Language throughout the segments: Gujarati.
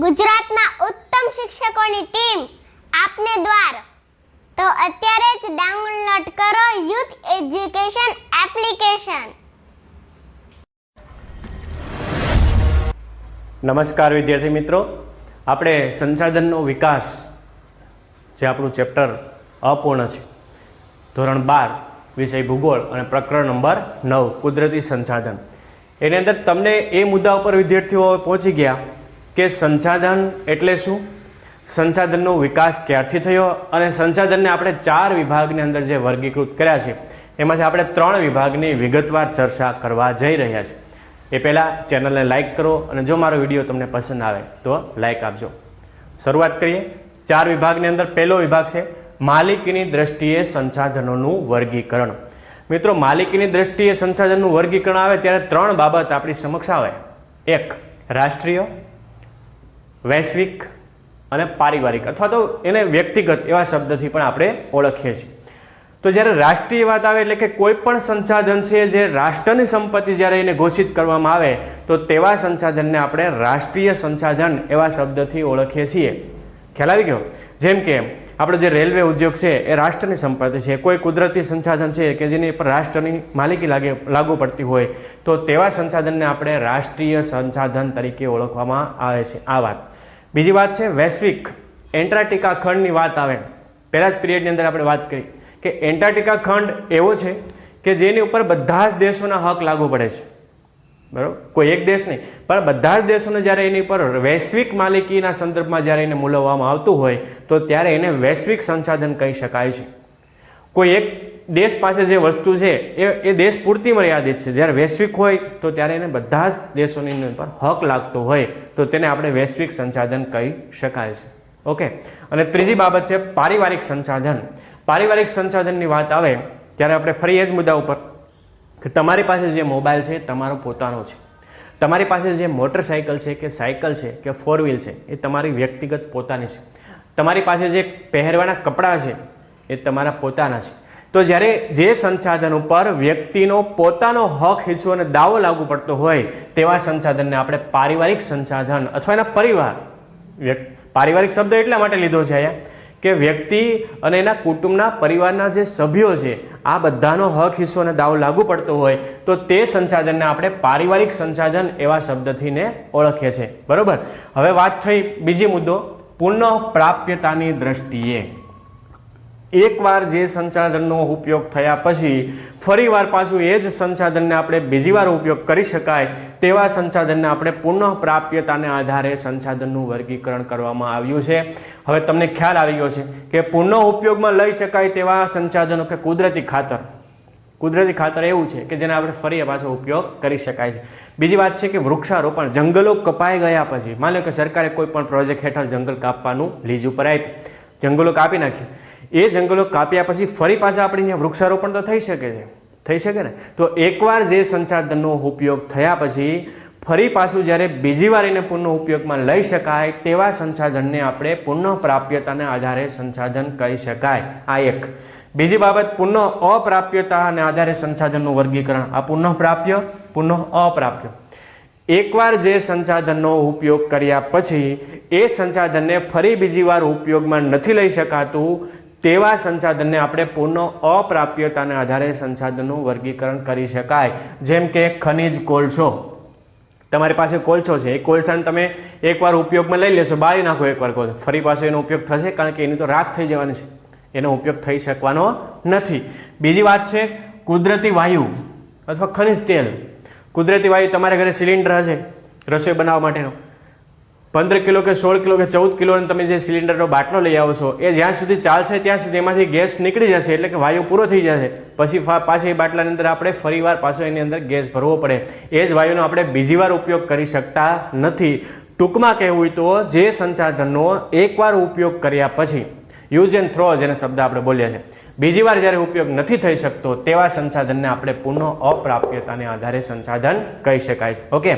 ગુજરાતના ઉત્તમ શિક્ષકોની ટીમ આપને દ્વાર. તો અત્યારે જ ડાઉનલોડ કરો યુથ એજ્યુકેશન એપ્લિકેશન. નમસ્કાર વિદ્યાર્થી મિત્રો, આપણે સંસાધનનો વિકાસ જે આપણું ચેપ્ટર અપૂર્ણ છે, ધોરણ 12 વિષય ભૂગોળ અને પ્રકરણ નંબર 9 કુદરતી સંસાધન, એની અંદર તમને એ મુદ્દા ઉપર વિદ્યાર્થીઓ પહોંચી ગયા કે સંસાધન એટલે શું, સંસાધનનો વિકાસ ક્યારથી થયો અને સંસાધનને આપણે 4 વિભાગની અંદર જે વર્ગીકૃત કર્યા છે એમાંથી આપણે 3 વિભાગની વિગતવાર ચર્ચા કરવા જઈ રહ્યા છીએ. એ પહેલાં ચેનલને લાઇક કરો અને જો મારો વિડીયો તમને પસંદ આવે તો લાઇક આપજો. શરૂઆત કરીએ. 4 વિભાગની અંદર પહેલો વિભાગ છે માલિકીની દ્રષ્ટિએ સંસાધનોનું વર્ગીકરણ. મિત્રો, માલિકીની દ્રષ્ટિએ સંસાધનનું વર્ગીકરણ આવે ત્યારે 3 બાબત આપણી સમક્ષ આવે. 1 રાષ્ટ્રીય, વૈશ્વિક અને પારિવારિક, અથવા તો એને વ્યક્તિગત એવા શબ્દથી પણ આપણે ઓળખીએ છીએ. તો જ્યારે રાષ્ટ્રીય વાત આવે એટલે કે કોઈ પણ સંસાધન છે જે રાષ્ટ્રની સંપત્તિ જ્યારે એને ઘોષિત કરવામાં આવે તો તેવા સંસાધનને આપણે રાષ્ટ્રીય સંસાધન એવા શબ્દથી ઓળખીએ છીએ. ખ્યાલ આવી ગયો? જેમ કે આપણો જે રેલવે ઉદ્યોગ છે એ રાષ્ટ્રની સંપત્તિ છે. કોઈ કુદરતી સંસાધન છે કે જેની પર રાષ્ટ્રની માલિકી લાગુ પડતી હોય તો તેવા સંસાધનને આપણે રાષ્ટ્રીય સંસાધન તરીકે ઓળખવામાં આવે છે. આ વાત. બીજી વાત છે વૈશ્વિક. એન્ટાર્કટિકા ખંડની વાત આવે, પહેલા જ પિરિયડની અંદર આપણે વાત કરી કે એન્ટાર્કટિકા ખંડ એવો છે કે જેની ઉપર બધા જ દેશોના હક લાગુ પડે છે. બરાબર? કોઈ એક દેશ નહીં, પણ બધા જ દેશોને જ્યારે એની પર વૈશ્વિક માલિકીના સંદર્ભમાં જ્યારે એને મૂલવવામાં આવતું હોય તો ત્યારે એને વૈશ્વિક સંસાધન કહી શકાય છે. કોઈ એક દેશ પાસે જે વસ્તુ છે એ દેશ પૂરતી મર્યાદિત છે. જ્યારે વૈશ્વિક હોય તો ત્યારે એને બધા જ દેશોની પર હક લાગતો હોય તો તેને આપણે વૈશ્વિક સંસાધન કહી શકાય છે. ઓકે. અને ત્રીજી બાબત છે પારિવારિક સંસાધન. પારિવારિક સંસાધનની વાત આવે ત્યારે આપણે ફરી એ જ મુદ્દા ઉપર કે તમારી પાસે જે મોબાઈલ છે તમારો પોતાનો છે, તમારી પાસે જે મોટરસાઇકલ છે કે સાયકલ છે કે 4 વ્હીલ છે એ તમારી વ્યક્તિગત પોતાની છે, તમારી પાસે જે પહેરવાના કપડાં છે એ તમારા પોતાના છે. તો જ્યારે જે સંસાધન ઉપર વ્યક્તિનો પોતાનો હક, હિસ્સો અને દાવો લાગુ પડતો હોય તેવા સંસાધનને આપણે પારિવારિક સંસાધન અથવા એના પરિવાર, પારિવારિક શબ્દ એટલા માટે લીધો છે અહીંયા કે વ્યક્તિ અને એના કુટુંબના પરિવારના જે સભ્યો છે આ બધાનો હક, હિસ્સો અને દાવો લાગુ પડતો હોય તો તે સંસાધનને આપણે પારિવારિક સંસાધન એવા શબ્દથીને ઓળખીએ છીએ. બરોબર? હવે વાત થઈ બીજી મુદ્દો પુનઃપ્રાપ્યતાની દ્રષ્ટિએ. એકવાર જે સંસાધનનો ઉપયોગ થયા પછી ફરીવાર પાછું એ જ સંસાધનને આપણે બીજી વાર ઉપયોગ કરી શકાય તેવા સંસાધનને આપણે પુનઃપ્રાપ્યતાને આધારે સંસાધનનું વર્ગીકરણ કરવામાં આવ્યું છે. હવે તમને ખ્યાલ આવી ગયો છે કે પુનઃ ઉપયોગમાં લઈ શકાય તેવા સંસાધનો કે કુદરતી ખાતર. કુદરતી ખાતર એવું છે કે જેને આપણે ફરી પાછો ઉપયોગ કરી શકાય છે. બીજી વાત છે કે વૃક્ષારોપણ. જંગલો કપાઈ ગયા પછી, માની લો કે સરકારે કોઈ પણ પ્રોજેક્ટ હેઠળ જંગલ કાપવાનું લીઝ ઉપર આપ્યું, જંગલો કાપી નાખ્યા, એ જંગલો કાપ્યા પછી ફરી પાછા આપણે અહીંયા વૃક્ષારોપણ તો થઈ શકે છે, થઈ શકે ને? તો એકવાર જે સંસાધનનો ઉપયોગ થયા પછી ફરી પાછું જ્યારે બીજી વાર એને પુનઃ ઉપયોગમાં લઈ શકાય તેવા સંસાધનને આપણે પુનઃપ્રાપ્યતાને આધારે સંસાધન કહી શકાય. આ એક. બીજી બાબત પુનઃ અપ્રાપ્યતાને આધારે સંસાધનનું વર્ગીકરણ. આ પુનઃપ્રાપ્ય, પુનઃ અપ્રાપ્ય. એકવાર જે સંસાધનનો ઉપયોગ કર્યા પછી એ સંસાધનને ફરી બીજી વાર ઉપયોગમાં નથી લઈ શકાતું તેવા સંસાધનને આપણે પુનઃ અપ્રાપ્યતાને આધારે સંસાધનનું વર્ગીકરણ કરી શકાય. જેમ કે ખનિજ કોલસો. તમારી પાસે કોલસો છે, એ કોલસાને તમે એકવાર ઉપયોગમાં લઈ લેશો, બાળી નાખો એકવાર કોલસો, ફરી પાછો એનો ઉપયોગ થશે? કારણ કે એની તો રાખ થઈ જવાની છે, એનો ઉપયોગ થઈ શકવાનો નથી. બીજી વાત છે કુદરતી વાયુ અથવા ખનિજ તેલ. કુદરતી વાયુ, તમારા ઘરે સિલિન્ડર હશે રસોઈ બનાવવા માટેનો, 15 કિલો કે 16 કિલો કે 14 કિલોનો તમે જે સિલિન્ડરનો બાટલો લઈ આવો છો એ જ્યાં સુધી ચાલશે ત્યાં સુધી એમાંથી ગેસ નીકળી જશે, એટલે કે વાયુ પૂરો થઈ જશે. પછી પાછી એ બાટલાની અંદર આપણે ફરીવાર પાછો એની અંદર ગેસ ભરવો પડે. એ જ વાયુનો આપણે બીજી વાર ઉપયોગ કરી શકતા નથી. ટૂંકમાં કહેવું હોય તો જે સંસાધનનો એકવાર ઉપયોગ કર્યા પછી યુઝ એન્ડ થ્રો જેને શબ્દ આપણે બોલ્યા છે, બીજી વાર જ્યારે ઉપયોગ નથી થઈ શકતો તેવા સંસાધનને આપણે પુનઃ અપ્રાપ્યતાને આધારે સંસાધન કહી શકાય. ઓકે.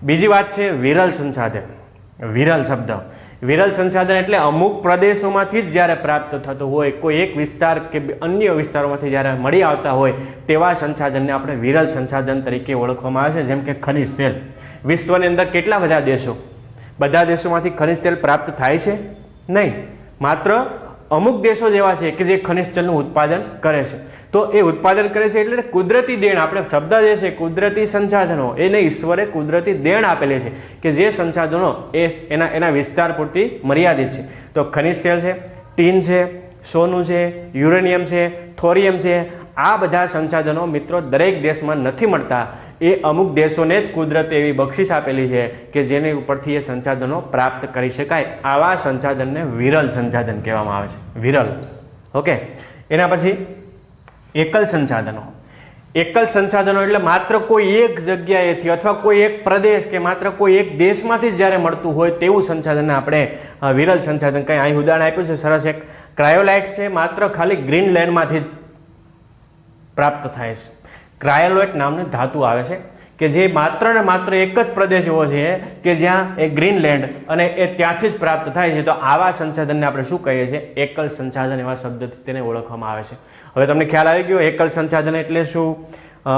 બીજી વાત છે વિરલ સંસાધન. વિરલ શબ્દ. વિરલ સંસાધન એટલે અમુક પ્રદેશોમાંથી જ જ્યારે પ્રાપ્ત થતું હોય, કોઈ એક વિસ્તાર કે અન્ય વિસ્તારોમાંથી જ્યારે મળી આવતા હોય તેવા સંસાધનને આપણે વિરલ સંસાધન તરીકે ઓળખવામાં આવે છે. જેમ કે ખનિજ તેલ. વિશ્વની અંદર કેટલા બધા દેશો બધા દેશોમાંથી ખનિજ તેલ પ્રાપ્ત થાય છે નહીં, માત્ર અમુક દેશો જ એવા છે કે જે ખનિજ તેલનું ઉત્પાદન કરે છે. તો એ ઉત્પાદન કરે છે એટલે કુદરતી દેણ, આપણે શબ્દ જે છે કુદરતી સંસાધનો, એને ઈશ્વરે કુદરતી દેણ આપેલી છે કે જે સંસાધનો એ એના વિસ્તાર પૂરતી મર્યાદિત છે. તો ખનિજ તેલ છે, ટીન છે, સોનું છે, યુરેનિયમ છે, થોરિયમ છે, આ બધા સંસાધનો મિત્રો દરેક દેશમાં નથી મળતા. એ અમુક દેશોને જ કુદરતે એવી બક્ષિસ આપેલી છે કે જેની ઉપરથી એ સંસાધનો પ્રાપ્ત કરી શકાય. આવા સંસાધનને વિરલ સંસાધન કહેવામાં આવે છે, વિરલ. ઓકે, એના પછી એકલ સંસાધનો. એકલ સંસાધનો એટલે માત્ર કોઈ એક જગ્યાએથી અથવા કોઈ એક પ્રદેશ કે માત્ર કોઈ એક દેશમાંથી જ જ્યારે મળતું હોય તેવું સંસાધનને આપણે વિરલ સંસાધન કંઈ અહીં ઉદાહરણ આપ્યું છે સરસ. એક ક્રાયોલાઇટ છે, માત્ર ખાલી ગ્રીનલેન્ડમાંથી જ પ્રાપ્ત થાય છે. ક્રાયોલાઇટ નામની ધાતુ આવે છે કે જે માત્ર ને માત્ર એક જ પ્રદેશ એવો છે કે જ્યાં એ ગ્રીનલેન્ડ અને એ ત્યાંથી જ પ્રાપ્ત થાય છે. તો આવા સંસાધનને આપણે શું કહીએ છીએ? એકલ સંસાધન એવા શબ્દથી તેને ઓળખવામાં આવે છે. હવે તમને ખ્યાલ આવી ગયો એકલ સંસાધન એટલે શું,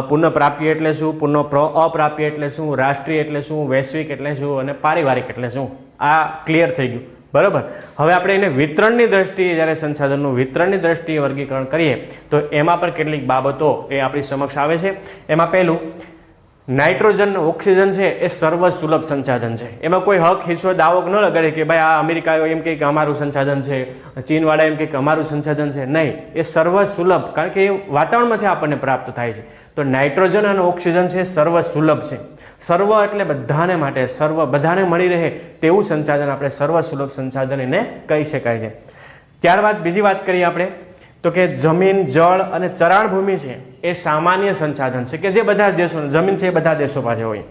પુનઃપ્રાપ્ય એટલે શું, અપ્રાપ્ય એટલે શું, રાષ્ટ્રીય એટલે શું, વૈશ્વિક એટલે શું અને પારિવારિક એટલે શું. આ ક્લિયર થઈ ગયું, બરાબર. હવે આપણે એને વિતરણની દ્રષ્ટિએ જ્યારે સંસાધનનું વિતરણની દ્રષ્ટિએ વર્ગીકરણ કરીએ તો એમાં પણ કેટલીક બાબતો એ આપણી સમક્ષ આવે છે. એમાં પહેલું, નાઇટ્રોજન ઓક્સિજન છે એ સર્વ સુલભ સંસાધન છે. એમાં કોઈ હક હિસ્સો દાવો ન લગાડે કે ભાઈ આ અમેરિકા એમ કહે કે અમારું સંસાધન છે, ચીનવાળા એમ કહે કે અમારું સંસાધન છે. નહીં, એ સર્વ સુલભ, કારણ કે એ વાતાવરણમાંથી આપણને પ્રાપ્ત થાય છે. તો નાઇટ્રોજન અને ઓક્સિજન છે સર્વ સુલભ છે. સર્વ એટલે બધાને માટે, સર્વ બધાને મળી રહે તેવું સંસાધન આપણે સર્વ સુલભ સંસાધન એને કહી શકાય છે. ત્યારબાદ બીજી વાત કરીએ આપણે તો કે જમીન, જળ અને ચરાણ ભૂમિ છે એ સામાન્ય સંસાધન છે કે જે બધા જ દેશો, જમીન છે એ બધા દેશો પાસે હોય,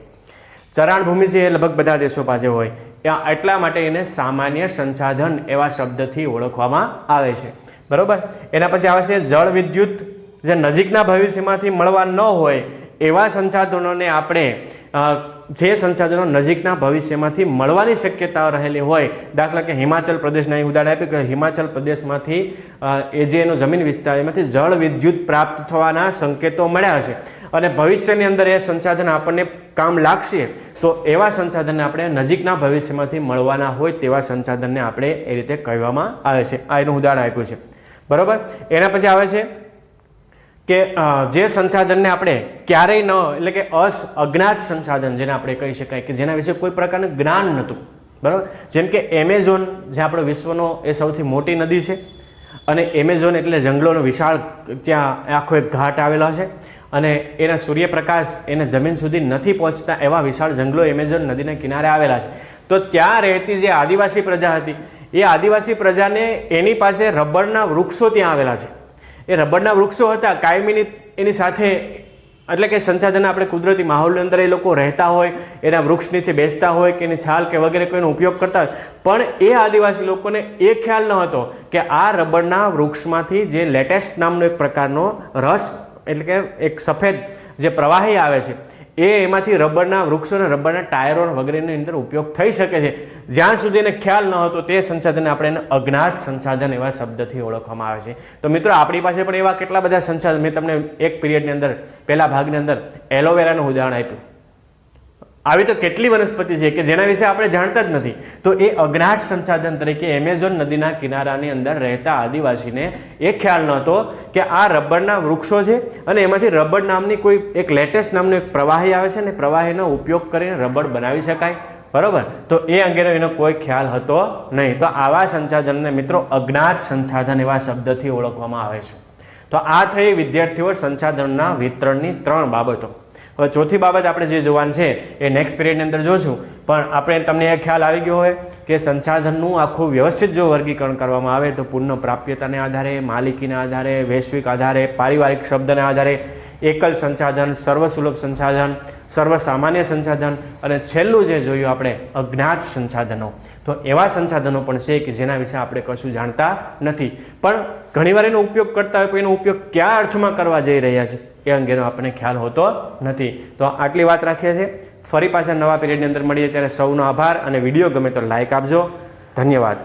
ચરાણ ભૂમિ છે એ લગભગ બધા દેશો પાસે હોય. એટલા માટે એને સામાન્ય સંસાધન એવા શબ્દથી ઓળખવામાં આવે છે, બરોબર. એના પછી આવે છે જળ વિદ્યુત, જે નજીકના ભવિષ્યમાંથી મળવા ન હોય એવા સંસાધનોને આપણે જે સંસાધનો નજીકના ભવિષ્યમાંથી મળવાની શક્યતાઓ રહેલી હોય, દાખલા કે હિમાચલ પ્રદેશના અહીં ઉદાહરણ આપ્યું કે હિમાચલ પ્રદેશમાંથી એ જે એનો જમીન વિસ્તાર એમાંથી જળ વિદ્યુત પ્રાપ્ત થવાના સંકેતો મળ્યા છે અને ભવિષ્યની અંદર એ સંસાધન આપણને કામ લાગશે, તો એવા સંસાધનને આપણે નજીકના ભવિષ્યમાંથી મળવાના હોય તેવા સંસાધનને આપણે એ રીતે કહેવામાં આવે છે. આ એનું ઉદાહરણ આપ્યું છે, બરાબર. એના પછી આવે છે કે જે સંસાધનને આપણે ક્યારેય ન, એટલે કે અજ્ઞાત સંસાધન જેને આપણે કહી શકાય કે જેના વિશે કોઈ પ્રકારનું જ્ઞાન નહોતું, બરાબર. જેમ કે એમેઝોન, જે આપણો વિશ્વનો એ સૌથી મોટી નદી છે અને એમેઝોન એટલે જંગલોનો વિશાળ, ત્યાં આખો એક ઘાટ આવેલો છે અને એના સૂર્યપ્રકાશ એને જમીન સુધી નથી પહોંચતા એવા વિશાળ જંગલો એમેઝોન નદીના કિનારે આવેલા છે. તો ત્યાં રહેતી જે આદિવાસી પ્રજા હતી એ આદિવાસી પ્રજાને એની પાસે રબરના વૃક્ષો ત્યાં આવેલા છે. એ રબરના વૃક્ષો હતા કાયમીની એની સાથે, એટલે કે સંસાધન આપણે કુદરતી માહોલની અંદર એ લોકો રહેતા હોય, એના વૃક્ષ નીચે બેસતા હોય કે એની છાલ કે વગેરે કોઈનો ઉપયોગ કરતા હોય, પણ એ આદિવાસી લોકોને એ ખ્યાલ ન હતો કે આ રબરના વૃક્ષમાંથી જે લેટેસ્ટ નામનો એક પ્રકારનો રસ, એટલે કે એક સફેદ જે પ્રવાહી આવે છે એ એમાંથી રબરના વૃક્ષો અને રબરના ટાયરો વગેરેની અંદર ઉપયોગ થઈ શકે છે. જ્યાં સુધી એને ખ્યાલ ન હતો તે સંસાધનને આપણે એને અજ્ઞાત સંસાધન એવા શબ્દથી ઓળખવામાં આવે છે. તો મિત્રો આપણી પાસે પણ એવા કેટલા બધા સંસાધન, મેં તમને એક પિરિયડની અંદર પહેલા ભાગની અંદર એલોવેરાનું ઉદાહરણ આપ્યું. આવી તો કેટલી વનસ્પતિ છે કે જેના વિશે આપણે જાણતા જ નથી. તો એ અજ્ઞાત સંસાધન તરીકે એમેઝોન નદીના કિનારાની અંદર રહેતા આદિવાસીને એ ખ્યાલ નહોતો કે આ રબરના વૃક્ષો છે અને એમાંથી રબર નામની કોઈ એક લેટેસ્ટ નામનું એક પ્રવાહી આવે છે ને પ્રવાહીનો ઉપયોગ કરીને રબર બનાવી શકાય, બરોબર. તો એ અંગેનો એનો કોઈ ખ્યાલ હતો નહીં. તો આવા સંસાધનને મિત્રો અજ્ઞાત સંસાધન એવા શબ્દથી ઓળખવામાં આવે છે. તો આ થઈ વિદ્યાર્થીઓ સંસાધનના વિતરણની 3 બાબતો. હવે ચોથી બાબત આપણે જે જોવાનું છે એ નેક્સ્ટ પિરિયડની અંદર જોશું, પણ આપણે તમને એ ખ્યાલ આવી ગયો હોય કે સંસાધનનું આખું વ્યવસ્થિત જો વર્ગીકરણ કરવામાં આવે તો પુનઃ પ્રાપ્યતાને આધારે, માલિકીના આધારે, વૈશ્વિક આધારે, પારિવારિક શબ્દના આધારે, એકલ સંસાધન, સર્વસુલભ સંસાધન, સર્વસામાન્ય સંસાધન અને છેલ્લું જે જોયું આપણે અજ્ઞાત સંસાધનો. તો એવા સંસાધનો પણ છે કે જેના વિશે આપણે કશું જાણતા નથી, પણ ઘણીવાર એનો ઉપયોગ કરતા હોય પણ એનો ઉપયોગ કયા અર્થમાં કરવા જઈ રહ્યા છે એ અંગેનો આપણને ખ્યાલ હોતો નથી. તો આટલી વાત રાખીએ છીએ. ફરી પાછા નવા પિરિયડની અંદર મળીએ ત્યારે સૌનો આભાર અને વિડીયો ગમે તો લાઈક આપજો. ધન્યવાદ.